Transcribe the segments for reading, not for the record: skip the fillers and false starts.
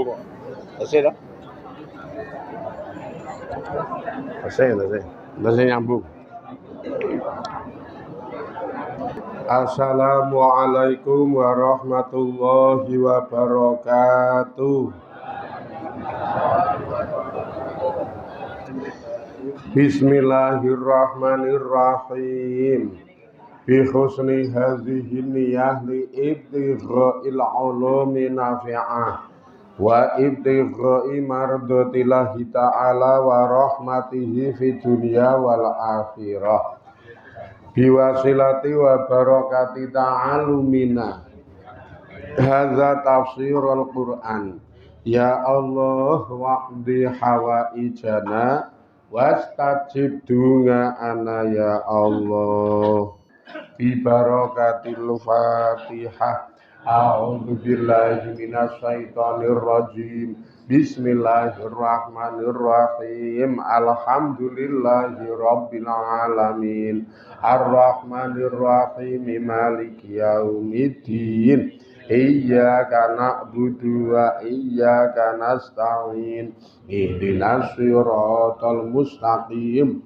nyambung kok. Tasih toh? Tasih nyambung. Assalamualaikum warahmatullahi wabarakatuh. Bismillahirrahmanirrahim. Bi husni hadhihi niyyah li ibtigha'il ulumi nafi'ah wa ibtigha'i mardatillahi ta'ala wa rahmatihi fid dunya wal akhirah. Biwasilati wa barakati ta'alumina hadza tafsirul Qur'an. Ya Allah waqdi hawaijana wastajib du'ana ya Allah. Bi barakatil Fatihah. A'udzu billahi minasy syaithanir rajim. Bismillahirrahmanirrahim. Alhamdulillahi rabbil alamin. Ar-Rahmanir Rahim. Maliki yaumiddin. Iyyaka na'budu wa iyyaka nasta'in. Ihdinas siratal mustaqim.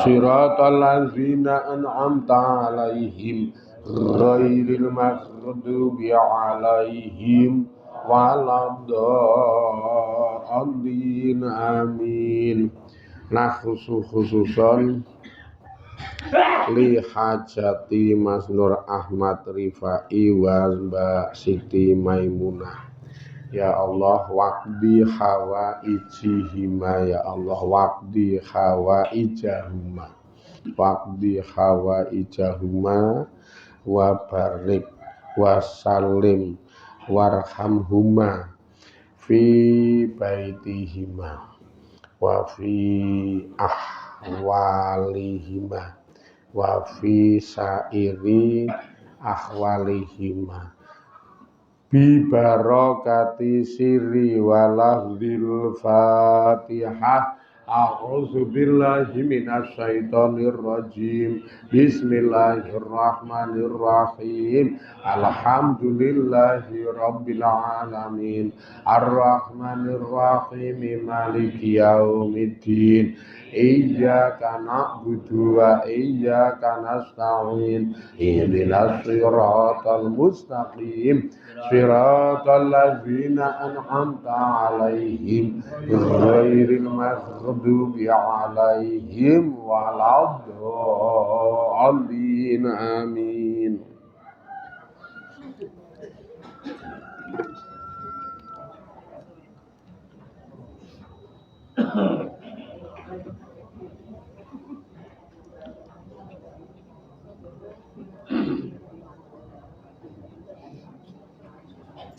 Siratal ladzina an'amta 'alaihim ghairil maghdubi 'alaihim waladdallin. Amin. Nah khususon li hajati Mas Nur Ahmad Rifai wa Mbak Siti Maimunah. Ya Allah waqdi hawaijihima, ya Allah waqdi hawaijahuma, waqdi hawaijahuma wa barik wa salim warhamhuma fi baitihima wa fi ahwalihima wa fi sairi ahwalihima bi barakati sirri walahdzil Fatihah. A'udzu billahi minasy syaithanir rajim. Bismillahirrahmanirrahim. Alhamdulillahi rabbil alamin. Ar-Rahmanir Rahim. Maliki yaumiddin. Iyyaka na'budu wa iyyaka nasta'in. Ihdinas siratal mustaqim. Siratal ladzina an'amta 'alaihim ghairil maghdubi 'alaihim waladdallin. Amin.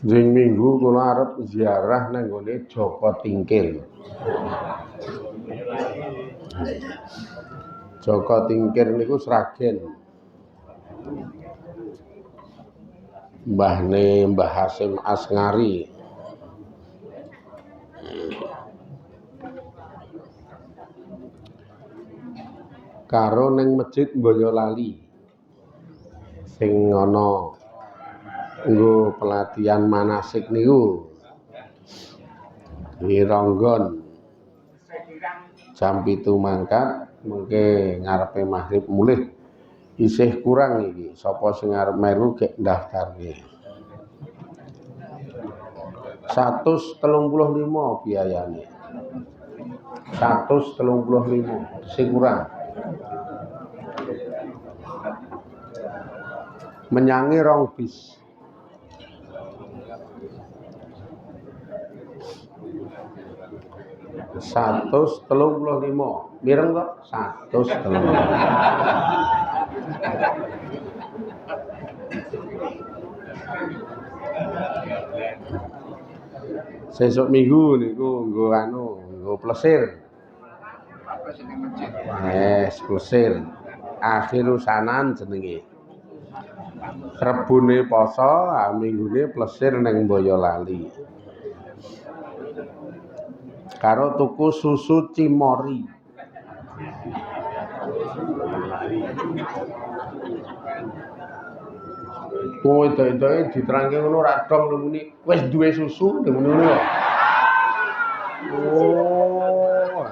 Jeng minggu kula arep ziarah nang gone Joko Tingkir. Joko Tingkir niku Sragen. Mbahne Mbah Hasyim Asngari. Karo ning Masjid Boyolali sing ana nggo pelatihan manasik niku di Ronggon jam 7 mangkat mengke ngarepe maghrib mulih isih kurang iki sapa sing arep melu gek ndaftarke 135 biayane 135 isih kurang menyangi rong bis. Satus 35 mireng kok 135. Sesuk minggu niku nggo plesir. Plesir. Akhir usanan jenenge. Rebune poso, minggune plesir ning Boyolali. Karo tuku susu Cimori. Wong wedok-wedoke diterangke ngono ra dong muni wis duwe susu ngono lho. Oh.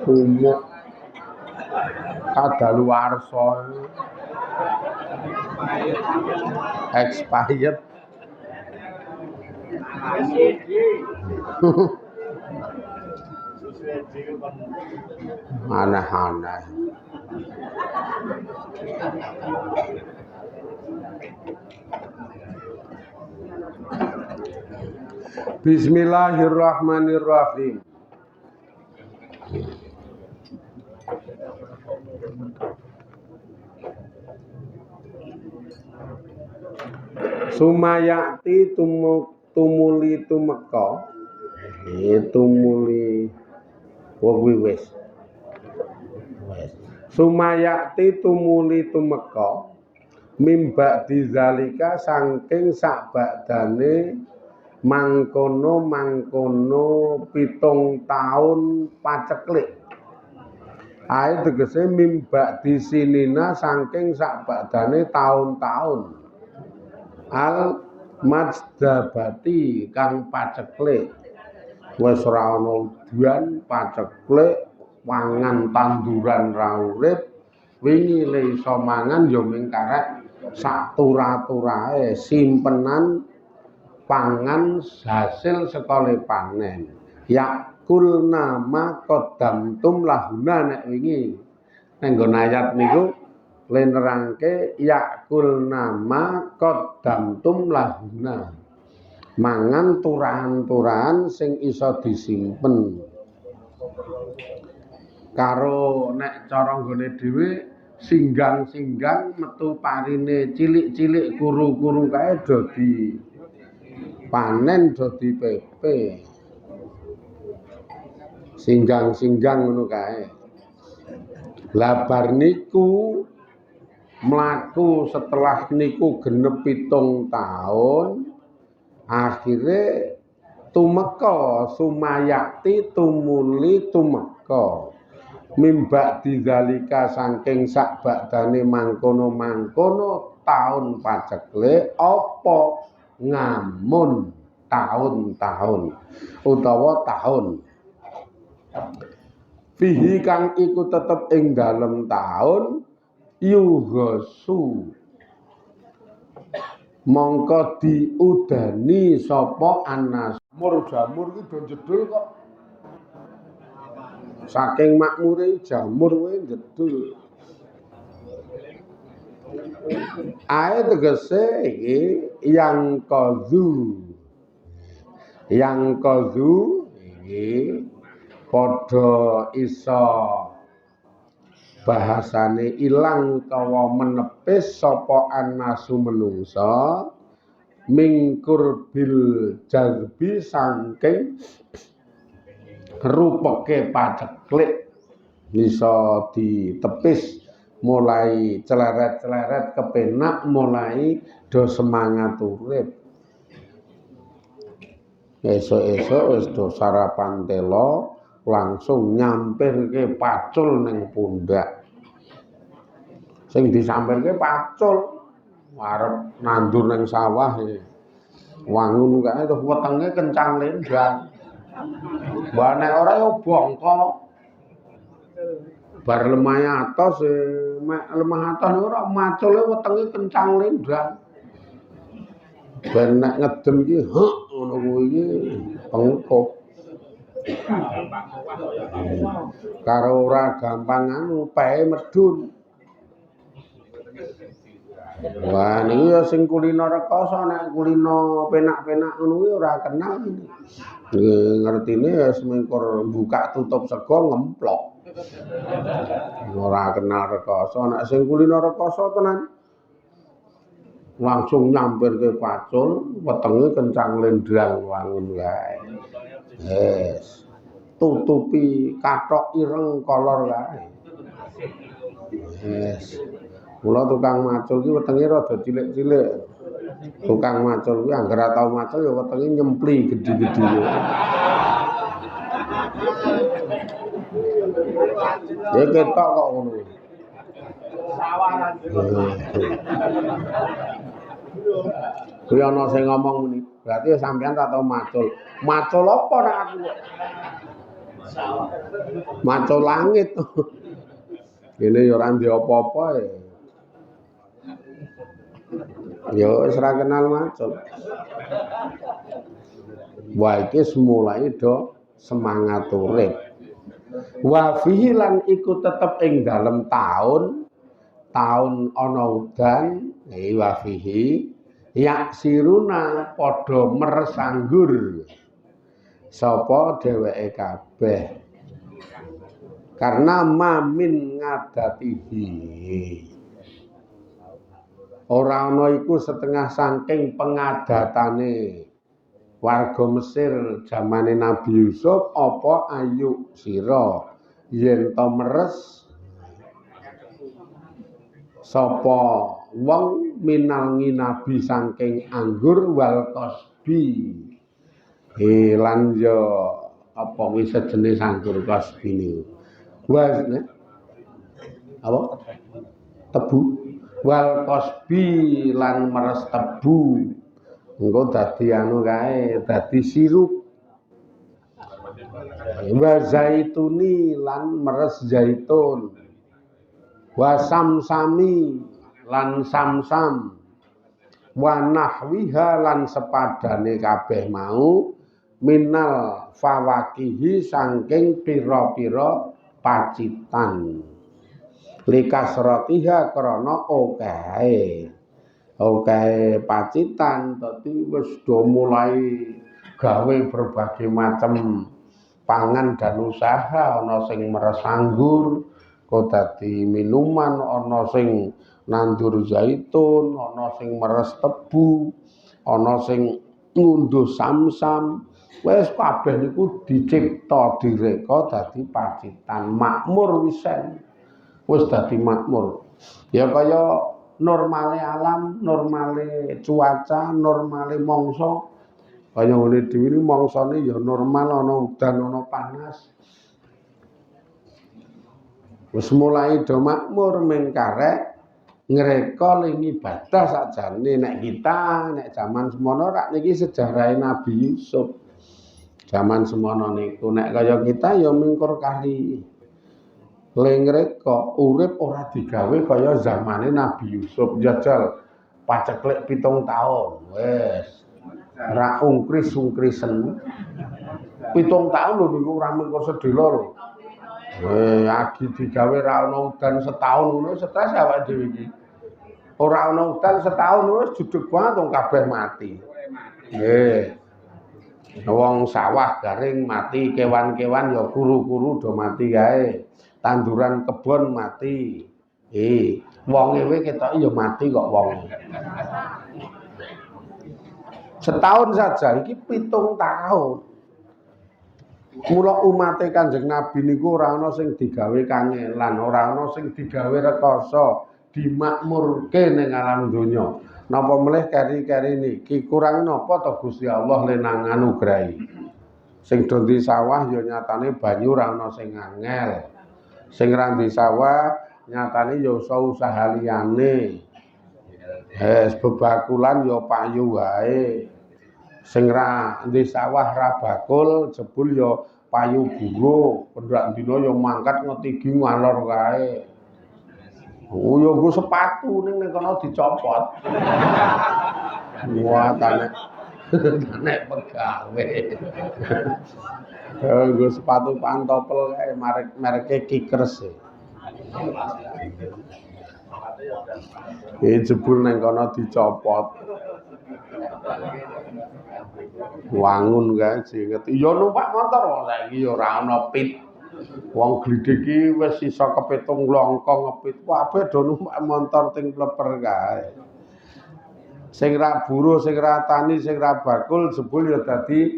Umuk kadaluwarsa expired aneh-aneh. Bismillahirrahmanirrahim. Sumayati tumuli tumeka. Tumuli wis. Sumayati tumuli tumeka mimba dizalika saking sakbadane mangkono 7 taun paceklik. Ae tegese mimba disinina saking sakbadane taun-taun. Al majdabati kang paceklik. Wis ora ana udan paceklik mangan tanduran ra urip wingi le iso mangan ya ming karek sak turah-turahe simpenan pangan hasil sekole panen yakul nama qadamtum lahuna nek wingi nek nggon ayat niku le nerangke yakul nama qadamtum lahuna mangan turahan-turahan sing iso disimpen karo nek cara nggone dhewe singgang-singgang metu parine cilik-cilik kuru-kuru kae dadi panen dadi pepe singgang-singgang ngono kae lah bar niku mlaku setelah niku genep 7 taun akhire tumeka sumayati tumuli tumeka mimba dizalika saking sakbadane mangkono-mangkono taun paceklik apa ngamun tahun-tahun utawa tahun fihi kang iku tetep ing dalem taun yuhasu mongko diudani sapa anas jamur iki do jedul kok saking makmure jamur kuwi jedul ae tegese iki yang qazu iki padha isa bahasane ilang utawa menepis sapa anasu menungsa mingkur bil jazbi saking rupeke paceklik bisa ditepis mulai celeret-celeret kepenak mulai do semangat urip esuk-esuk wis do sarapan telo langsung nyampirke pacul ning pundak sing disampirke pacul arep nandur ning sawah wangun kae terus wetenge kencang lendang mbah nek ora yo bongko bar lemah atos mek lemah atos ora macule wetenge kencang lendang ben nek ngedem iki ngono kuwi pengkop karo ora gampang anu pae medun. Wah niki ya sing kulino rekoso nek kulino penak-penak ngono kuwi ora kenal. Ngertine ya semengkor buka tutup sego ngemplok. Ora kenal rekoso nek sing kulino rekoso tenan. Langsung nyampirke pacul, wetenge kencang lendrang wangun kae. Yes. Tutupi kathok ireng kolor kae. Yes. Mula tukang macul ki wetenge rada cilik-cilik. Tukang macul kuwi anggere tau macul ya wetenge nyempli gedhi-gedhi. Ya ketok kok ngono. Kuwi ana sing ngomong muni, berarti sampean ora tau macul. Macul apa nek aku kok? Macul langit. Ini ya ora ndek apa-apa ya. Ya wis ora kenal macul. Wah iki semulai do semangat urip. Wa fihi lan iku tetep ing dalem taun ana udan, wa fihi yaksiruna padha meresanggur sapa dheweke kabeh. Karena mamin ngadatihi. Ora ana iku setengah saking pengadatane warga Mesir zamane Nabi Yusuf apa ayu sira yen to meres sapa wong minal nginabi saking anggur wal kosbi lan yo apa wis sejenis anggur kosbi niku was apa tebu wal kosbi lan meres tebu engko dadi anu kae dadi sirup wa zaituni lan meres zaitun wa samsami lan samsam wa nahwiha lan sepadane kabeh mau minal fawakihi saking pira-pira pacitan likasratiha krana Oke, pacitan dadi wis do mulai gawe berbagai macam pangan dan usaha, ana sing meres anggur, kok dadi minuman, ana sing nandur zaitun, ana sing meres tebu, ana sing ngunduh samsam. Wis kabeh niku dicipta direka dadi pacitan, makmur wisen. Wis dadi makmur. Ya kaya normale alam, normale cuaca, normale mangsa. Kaya ngene dhewe iki mangsane ya normal, ana udan, ana panas. Wis mulai do makmur ming karek ngreka ling ibadah sakjane nek kita nek zaman semono rak niki sejarahe Nabi Yusuf. Zaman semono niku nek kaya kita ya mingkur kali lengreka urip ora digawe kaya zamane Nabi Yusuf jajal paceklek 7 taun wis ra ungkris-ungkrisen 7 taun lho niku ora mengko sedhela lho agi digawe ra ana udan setahun ngono stres awake dhewe iki ora ana udan setahun wis judeg banget wong kabeh mati wong sawah garing mati kewan-kewan ya kuru-kuru do mati kae tanduran kebon mati. Wong ewe ketok ya mati kok wong. Setahun saja iki 7 tahun. Mula umate Kanjeng Nabi niku ora ana sing digawe kangelan, ora ana sing digawe rekoso, dimakmurke ning alam donya. Napa melih keri-keri niki kurang napa to Gusti Allah lenang anugrahi. Sing do di sawah ya nyatane banyu ora ana sing angel. Sing ra di sawah nyatane ya usaha liyane. Bebakulan ya payu wae. Sing ra di sawah ra bakul jebul ya payu buruk, pendak dina ya mangkat ngetigi ngalor kae. Oh ya nggo sepatu ning kono dicopot. Wah tanek pegawe. Nggo sepatu pantopel kae mereke Kickers. Jebul ning kono dicopot. Wangun kae jinget. Ya numpak motor saiki ya ora ana pit. Wong glidhik iki wis sisa kepitung longkong ngepit. Kabeh do numpak motor ting pleper kae. Sing ra buruh, sing ra tani, sing ra bakul jebul ya dadi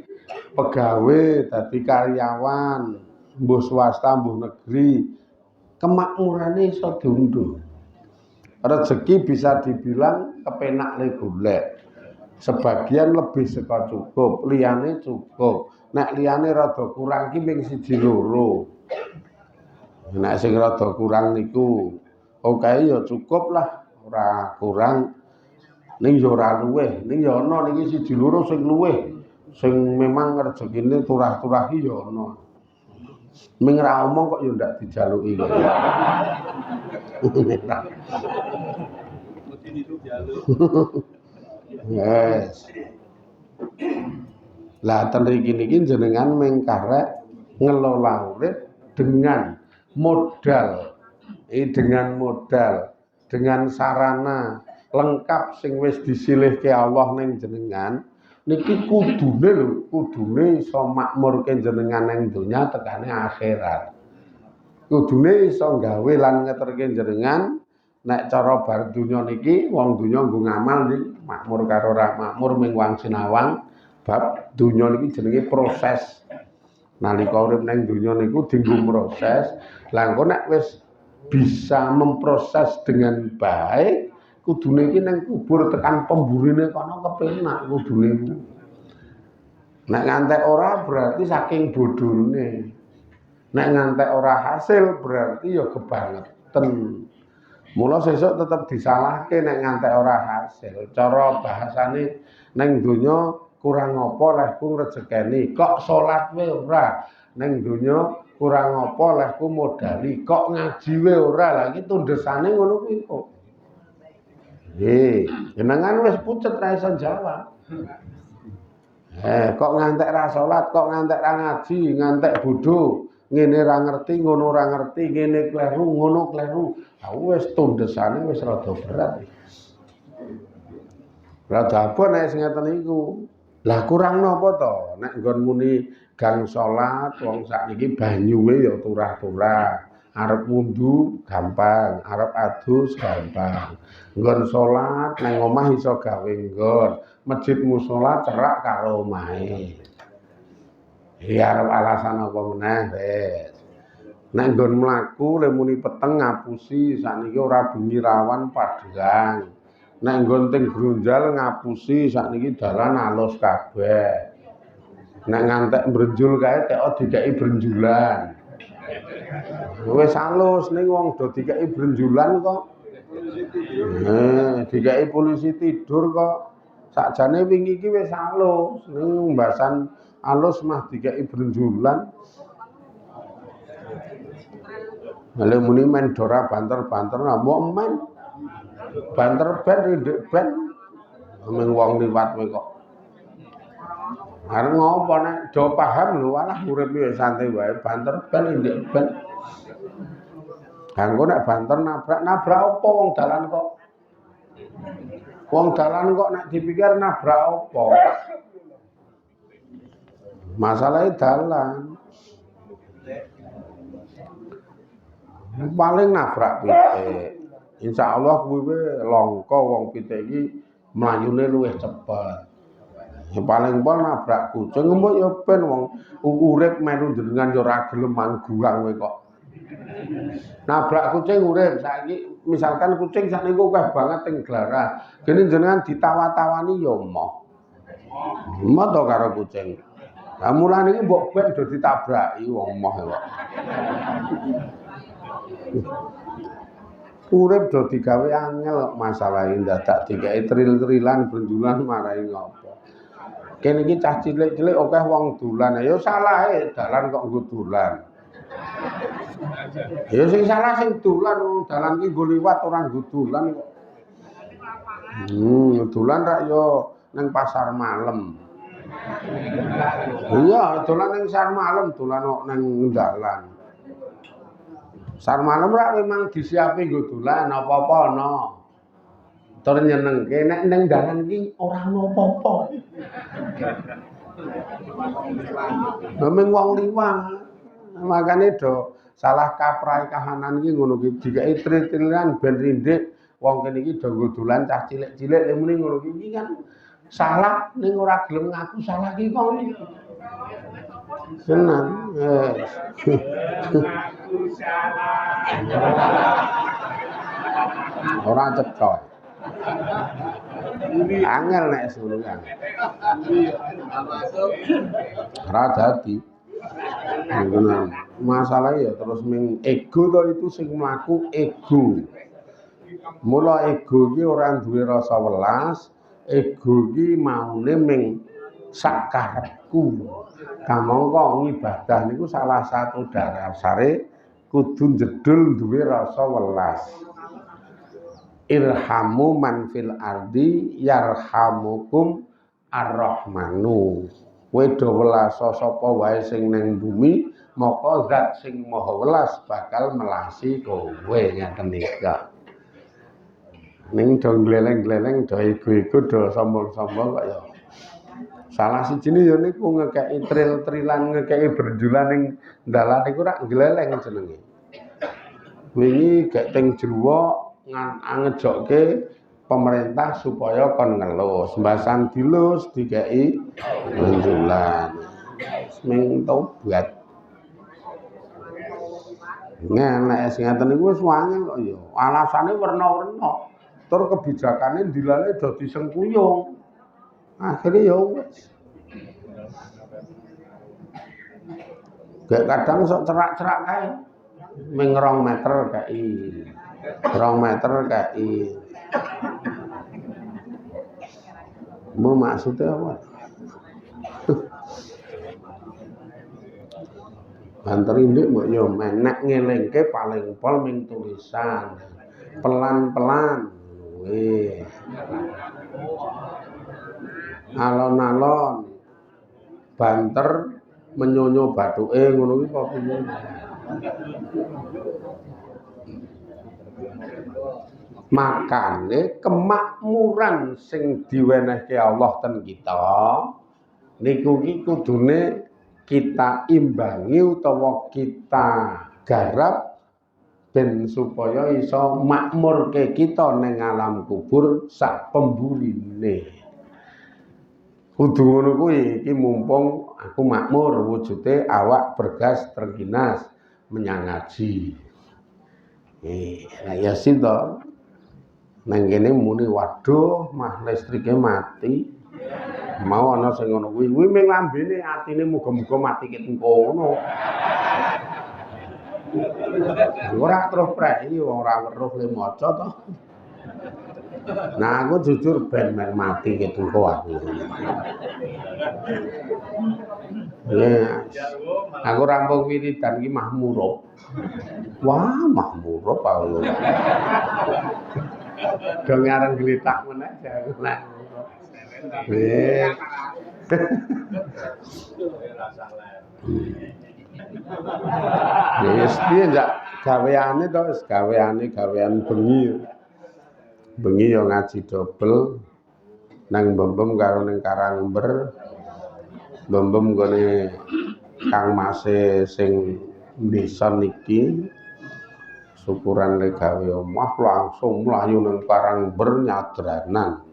pegawe, dadi karyawan, mbuh swasta, mbuh negeri. Kemakmurane iso diunduh. Rezeki bisa dibilang kepenak le golek. Sebagian lebih saka cukup, liyane cukup. Nek liyane rada kurang ki ming 1 loro. Nek sing rada kurang niku oke ya cukup lah, ora kurang ning ya ora luweh, ning ya ana niki siji loro sing luweh, sing memang rezekine turah-turahi ya ana. Ming ra omong kok ya ndak dijaluki kok. Yes. Lah ten mriki niki jenengan ming karek ngelola urip dengan modal, dengan sarana lengkap sing wis disilihke Allah ning jenengan niki kudune iso makmurke jenengan ning donya tekane akhirat. Kudune iso gawe lan ngeterke jenengan nek cara bar donya niki wong donya nggo ngamal niki makmur karo ra makmur ming wang sinawang bab donya niki jenenge proses. Nalika urip ning donya niku dienggo proses. Lah engko nek wis bisa memproses dengan baik, kudune iki ning kubur tekan pemburine kono kepenak kudune. Nek ngantek ora berarti saking bodhone. Nek ngantek ora hasil berarti ya kebangetan. Mula sesuk tetep disalahke nek ngantek ora hasil. Cara bahasane ning donya kurang apa lehku rezekeni, kok salat wae ora. Ning donya kurang apa lehku modali, kok ngaji wae ora. Lah iki tundesane ngono kuwi kok. Jenengan wis pucet ra iso jawab. Kok ngantek ra salat, kok ngantek ra ngaji, ngantek bodho. Ngene ra ngerti, ngono ra ngerti, ngene kleru, ngono kleru. Ah wis tundesane wis rada berat. Rada apa nek sing ngeten niku? Lah kurang napa to? Nek nggon muni gang salat wong sakniki banyuwe ya turah-turah. Arep wudhu gampang, arep adus gampang. Nggon salat nang omah iso gawe nggon. Masjid musala cerak karo omahe. Ya arep alasan apa meneh wis. Nek nggon mlaku le muni peteng ngapusi sakniki ora bengi rawan padegang. Nek nggon teng grunjal ngapusi sakniki dalan alus kabeh. Nek ngantek brenjul kae teko dikeki brenjulan. Wis alus ning wong do dikeki brenjulan kok. Dikeki polisi tidur kok. Sakjane wingi iki wis alus, ning mbasan alus mah dikeki brenjulan. Lha muni men dora banter-banter mbok men. Banter ben ndek ben. Ming wong liwat kowe kok. Arep ngopo nek do paham lho alah urip iki santai wae banter ben ndek ben. Kanggo nek banter nabrak apa wong dalan kok. Wong dalan kok nek dipikir nabrak apa. Masalahe dalan. Paling nabrak pitik. Insyaallah kuwi langka wong pitik iki mlayune luwih cepet. Ya paling pol nabrak kucing mbok ya ben wong urip melu jenengan ya ora gelem mangguang kowe kok. Nabrak kucing urip saiki misalkan kucing sakniku akeh banget teng glarah. Gene jenengan ditawa-tawani ya moh. Moh to karo kucing. Lah mulane iki mbok ben do ditabraki wong moh kok. Urip do digawe angel kok masalahe dadak dikeki tril-trilan brenjulan marahi ngopo. Kene iki cah cilik-cilik akeh wong dolan. Ya salahe dalan kok nggo dolan. Ya sing salah sing dolan dalan iki nggo liwat ora nggo dolan kok. Dolan rak yo ning pasar malam. Iya, dolan ning pasar malam, dolan kok ning dalan. Sar malam rak memang disiapi nggo dolan apa-apa ana. Tur nyenengke nek ning dalan iki ora ana apa-apa. Memang wong liwat. Makane do salah kaprahe kahanan iki ngono ki dikeki tril-trilan ben rindik wong kene iki do nggo dolan cah cilik-cilik muni ngono iki kan salah ning ora gelem ngaku salah ki kok. Senang. Ora cetha. Angel nek ngono kan. Ora dadi. Masalah ya terus ming ego to itu sing mlaku ego. Mula ego iki ora duwe rasa welas, ego iki maune ming sak karepku. Kamangka ngibadah niku salah satu dasare kudu jedul duwe rasa welas. Irhamu man fil ardi yarhamukum ar-rahmanu. Kowe do welas sapa wae sing ning bumi, maka zat sing maha welas bakal melasi kowe ngeten iki. Ning do gleleng-gleleng do ego-ego do sombong-sombong kok ya. Salah sijine ya niku ngekeki tril-trilan ngekeki berjulan ning dalan iku rak gleleng jenenge. Wingi gek teng Jawa ngejokke pemerintah supaya kon ngelus, mbasan dilus dikeki berjulan. Ming tobat. Nek sing ngaten niku wis wangel kok ya. Alasane werna-werna. Tur kebijakane dilane dadi sengkuyung. Akhire ya wis. Gek kadang sok cerak-cerak kae. Ming 2 meter kei. 2 meter kei. Mau maksudnya apa? Banter indik mbok yo menek ngelingke paling pol ming tulisan. Pelan-pelan. Weh. Alon-alon. Banter menyonyo bathuke ngono kuwi kok piye. Makane kemakmuran sing diwenehke Allah ten kita niku ki kudune kita imbangi utawa kita garap ben supaya iso makmurke kita ning alam kubur sak pemburine. Kudu ngono kuwi iki mumpung aku makmur wujude awak bergas terginas menyang ngaji. Ya sinto nang kene muni waduh mah listrike mati. Mau ana sing ngono kuwi ming lambene atine muga-muga mati ketengko ngono. Ora terus prei wong ora weruh le maca to. Nah aku jujur ben mati ketengko aku. Ya. Aku rampung wiridan iki mahmurub. Wah, mahmurub aku. Dong ngarang gletak meneh aku nek. Wis. Wis piye ndak gaweane to wis gawean bengi. Bengi yo ngaji dobel nang Mbembem karo ning Karangber. Mbembem gone Kang Mase sing desa niki syukuran le gawe omah langsung mlayu nang Karangber nyadranan.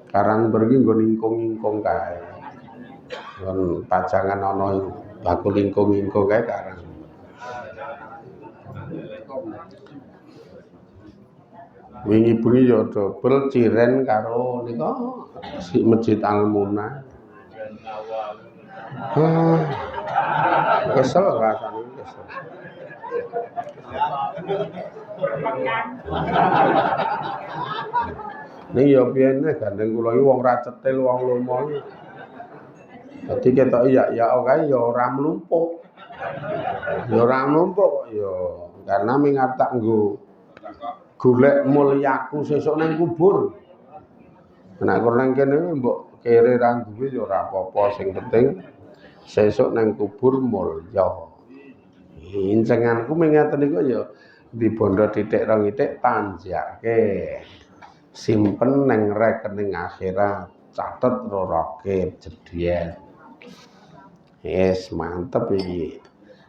Karangber iki nggo ningkung-ningkung kae. Kon pajangan ana bakul lingkung-lingkung kae karang. Wingi bengi ya dobel ciren karo nika si Masjid Al-Muna. Kesel rasane kesel. Ning ya piyene gandeng kula iki wong ra cetil wong lomo. Dadi ketok ya kae ya ora mlumpuk. Ya ora mlumpuk ya karena mingatak nggo golek mulyaku sesuk nang kubur. Nek nang kene mbok kere ra duwe ya ora apa-apa sing penting sesuk nang kubur mulya. Incenganku mengaten niku ya di bondo titik rong titik tanjake. Simpen nang rekening akhirat, catet rorokep jedhiyen. Yes, mantep iki.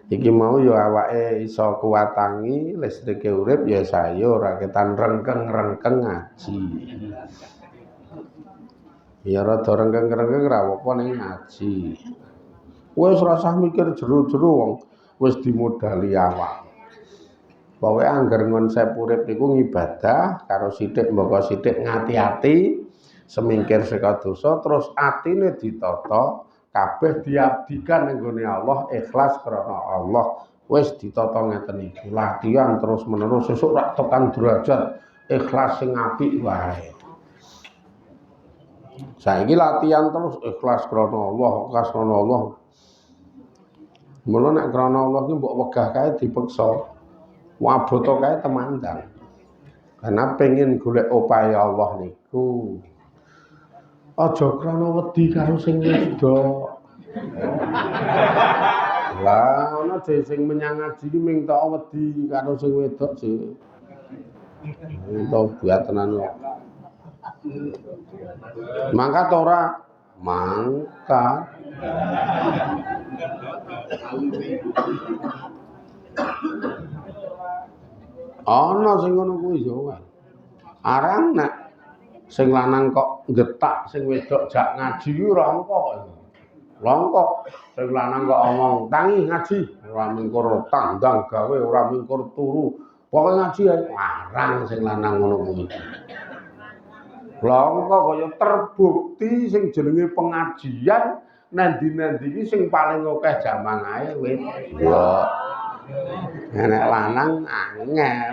Iki mau ya awake iso kuwatangi listrike urip ya saya ora ketan rengkeng-rengkeng ngaji. Ya rada rengkeng-rengkeng ra apa ning ngaji. Wis rasah mikir jero-jero wong wis dimodali awak. Pokoke angger konsep urip iku ngibadah karo sithik mbaka sithik ngati-ati semingkir saka dosa terus atine ditata kabeh diabdikan ning gone Allah ikhlas krana Allah wis ditata ngeten iki latihan terus menerus sesuk rak tekan derajat ikhlas sing apik wae. Saiki latihan terus ikhlas krana Allah, ikhlas krana Allah. Mula nek krana Allah ki mbok wegah kae dipeksa. Waboto kae temandang. Karena pengen golek upaya Allah niku. Aja krana wedi karo sing wedok. Lah ana dhewe sing menyang ngaji ki ming tok wedi karo sing wedok sih. Tobat tenan kok. Mangkat ora? Mangkat. Ana sing ngono kuwi yo. Arang nek sing lanang kok getak sing wedok jak ngaji ki ora engko kok. Langka sing lanang kok omong tangi ngaji, ora mingkur tandang gawe, ora mingkur turu. Pokoke ngaji ae arang sing lanang ngono kuwi. Langka kaya terbukti sing jenenge pengajian nandi-nandi iki sing paling akeh jamanahe wedok. Nek lanang angel.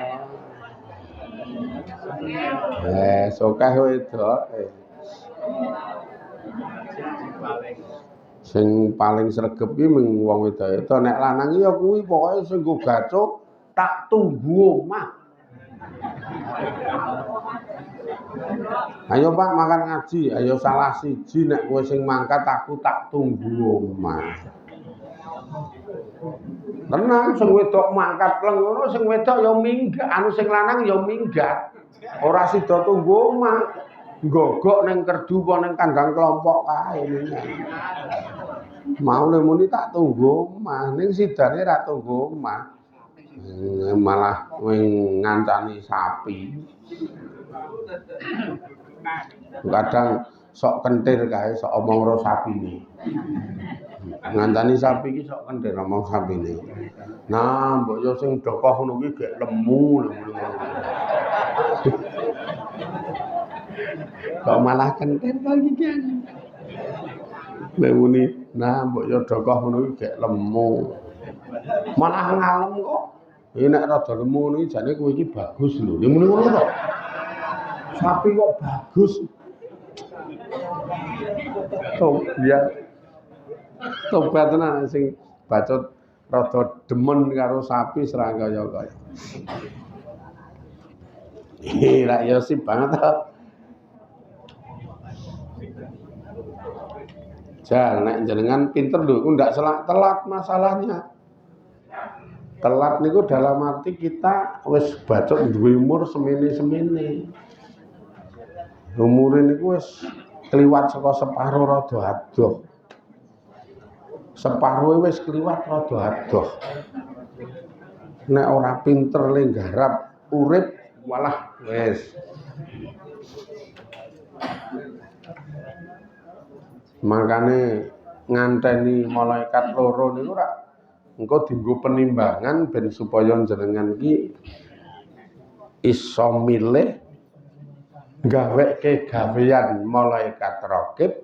Sokeh wedok. Sing paling sregep iki mung wong wedok. Nek lanang ya kuwi pokoke sing nggo gacuk tak tunggu omah. Ayo Pak makan ngaji, ayo salah siji nek kowe sing mangkat aku tak tunggu omah. Tenang sing wedok mangkat leng ngono sing wedok ya minggat, anu sing lanang ya minggat. Ora sida tunggu omah. Gogok ning kerdu apa ning kandang kelompok kae. Mau muni tak tunggu omah, ning sidane ra tunggu omah. Malah ngancani sapi. Kadang sok kentir kae sok omong ro sapine. Ngancani sapi iki sok kentir omong sapine. Nah, mbok yo sing dokoh ngono kuwi gek lemu. Kok malah kentir kok iki kan. Muni, nah mbok yo dokoh ngono kuwi gek lemu. Malah ngalem kok. Iki nek rada lemu ngono iki jane kowe iki bagus lho. Ya muni ngono to. Sapi kok bagus. Ya. Tobat tenan sing bacot rada demen karo sapi serangkaya-kaya. Ra ya sip banget to. Jal nek jenengan pinter lho, ku ndak telat masalahnya. Telat niku dalam arti kita wis bacot duwe umur semene-semene. Umure niku wis kliwat saka separo rada adoh. Separuhe wis kliwat rada adoh. Nek ora pinter le nggarap urip walah wis. Makane nganteni malaikat loro niku rak engko dienggo penimbangan ben supaya jenengan iki iso milih gaweke gawean malaikat raqib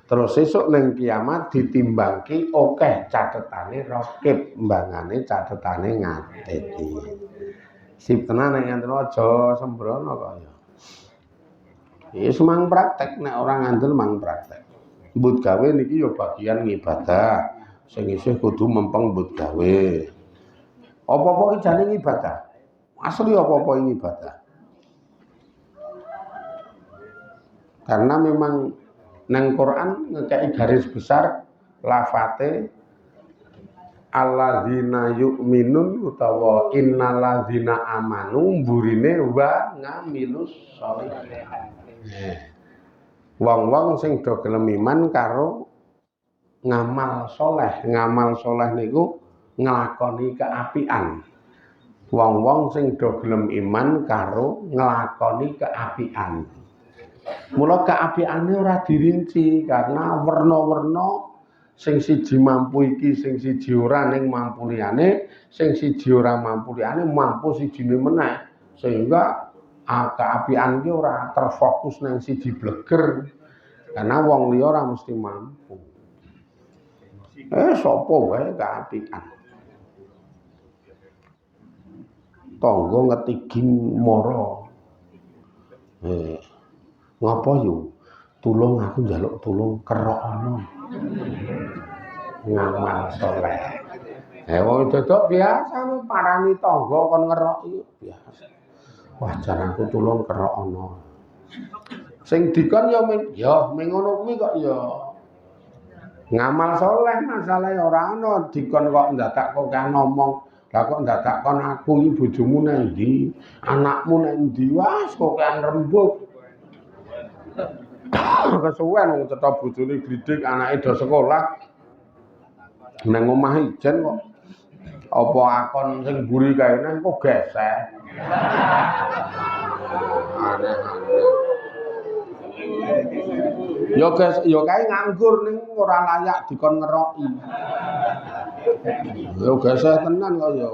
terus sesuk ning kiamat ditimbangki akeh catetane raqib mbangane catetane ngateti. Sip tenan nek ngenten aja sembrono kok ya. Wis mang praktek nek ora ngandel mang praktek. Mbut gawe niki ya bagian ngibadah. Sing isih kudu mempeng mbut gawe. Apa-apa iki jane ngibadah. Asli apa-apa ini ibadah. Karena memang nang Quran ngekei garis besar lafate alladzina yu'minun utawa innalladzina amanu burine wa ngamilus sholihat. Wong-wong sing do gelem iman karo ngamal soleh. Ngamal soleh niku nglakoni keapian. Wong-wong sing do gelem iman karo nglakoni keapian. Mula keapiane ora dirinci karena werna-werna sing siji mampu iki, sing siji ora ning mampu liyane, sing siji ora mampu liyane mampu sijine meneh. Sehingga keapian iki ora terfokus nang siji bleger. Karena wong liya ora mesti mampu. Sapa wae keapian. Tangga ngetigi mara Ngopo yo? Tulung aku njaluk tulung kerok ana. Ngamal saleh. Wong dodok biasa parani tangga kon ngeroki biasa. Wah, jan aku tulung kerok ana. Sing dikon ya ming ngono kuwi kok ya. Ngamal saleh masalahe ora ana dikon kok ndadak kok ngomong. Lah kok ndadak kon aku iki bojomu nang ndi? Anakmu nang ndi? Wah, kok rembug. Kesuwen wong cetha bojone glidik, anake do sekolah. Nang omah ijen kok. Apa akon sing mburi kae nang kok gesek. Yo guys, yo kae nganggur ning ora layak dikon ngeroki. Yo gesek tenan kok yo.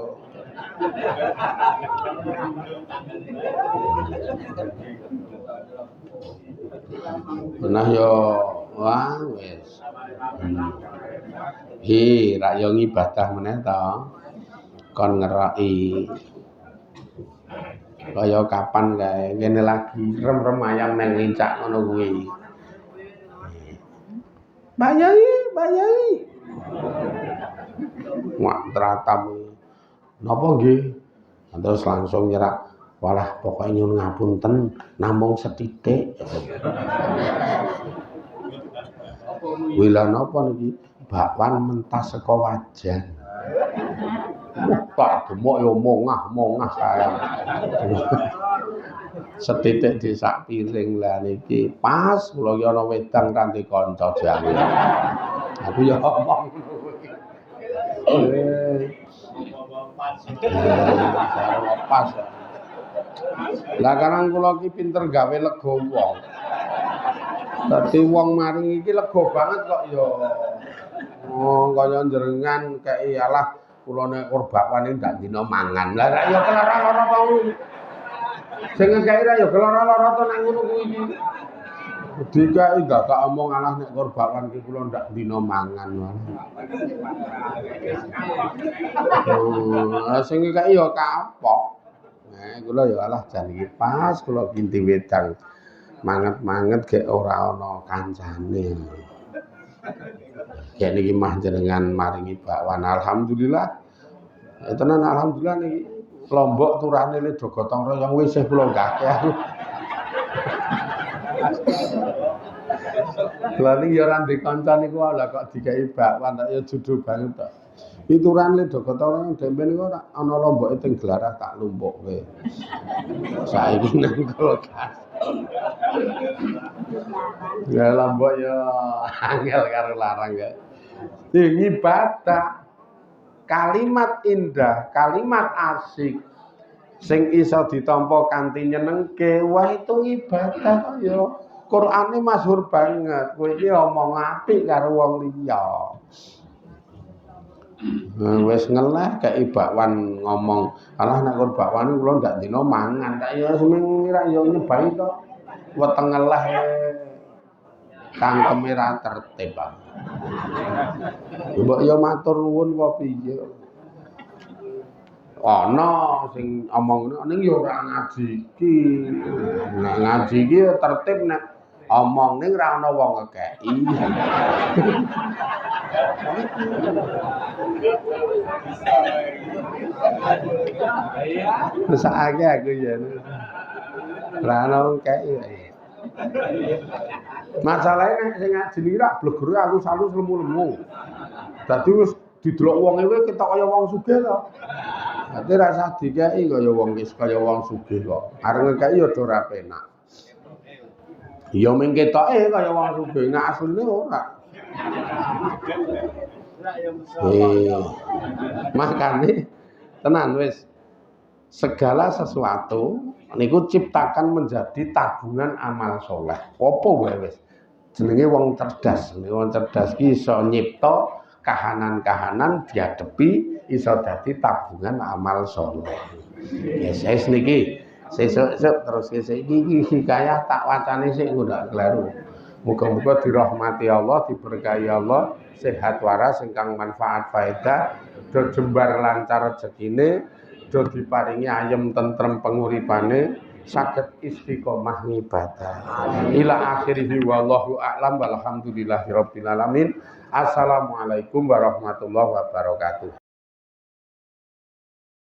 Nah yo wah wis. Rak yo ngibadah meneh to. Kon ngeroki. Kaya kapan kae ngene lagi rem-rem ayam nang lincak ngono kuwi. Bayai. Wah, teratam. Napa nggih? Terus langsung nyerak. Walah, pokoknya nyuwun ngapunten namung sethithik. Wila napa niki? Bakwan mentas saka wajan. Tak gemuk ya mongah saya. Setitik di sak piring lah niki pas kula ki ana wedang kanthi kanca jane. Aku ya ngomong pas. Lah karang kula ki pinter gawe lega wong. Dadi wong maring iki lega banget kok ya. Oh, kaya njenengan kei alah kula nek bakwan iki ndak dina mangan. Lah ya kelara-lara to. Sing ngekeki ra ya kelara-lara to nek ngono kuwi iki. Dikai gak omong alah nek bakwan iki kula ndak dina mangan. Oh, sing ngekeki ya kapok. Kula ya alah jan iki pas kula kinti wedang. Manget-manget gek ora ana kancane. Ya niki mah jenengan maringi bakwan alhamdulillah. Tenan alhamdulillah niki Lombok turane le do gotong royong wis kula gakeh aku. Lah niki ya ora ndek kanca niku lha kok dikai bakwan tak ya judul banget to. Pituran le do gotong royong dembe niku ora ana lomboke teng Glarah tak lumpukke. Saiki nang kulkas. Ya lombok ya angel karo larang ya. Ibadah kalimat indah, kalimat asik sing iso ditampa kanthi nyenengke, wah itu ibadah ya. Qur'ane masyhur banget, kowe iki omong apik karo wong liya. Wis ngeleh kei bakwan ngomong, alah nek bakwan kula ndak dina mangan, tak ya seming ira ya nyebai to. Weteng ngeleh kangkeme ra tertib. Mbok ya matur nuwun apa piye. Ana sing omong ning ya ora ngaji iki. Nek ngaji iki tertib nek omong ning ra ana wong ngekeki. Mesake aku ya. Ra ana wong ngekeki. Masalahe nek sing ngaji iki rak bleger alus-alus lemu-lemu. Dadi wis didelok wong kowe ketok kaya wong sugih to. Dadi ra usah dikeki kaya wong wis kaya wong sugih kok. Arep ngekeki ya ora penak. Ya mung ketoke kaya wong sugih, nek asline ora. Makane tenan wis segala sesuatu niku ciptakan menjadi tabungan amal soleh. Apa wae wis. Jenenge wong cerdas. Wong cerdas ki iso nyipta kahanan-kahanan diadepi iso dadi tabungan amal soleh. Yes niki sesuk terus iki hikayah tak wacane sik ndak kleru. Muga-muga dirahmati Allah, diberkahi Allah, sehat waras ingkang manfaat faedah, do jembar lancar rezekine, do diparingi ayem tentrem penguripane, saged istiqomah ngibadah. Ila akhirih wallahu a'lam walhamdulillahirabbil alamin. Assalamualaikum warahmatullahi wabarakatuh.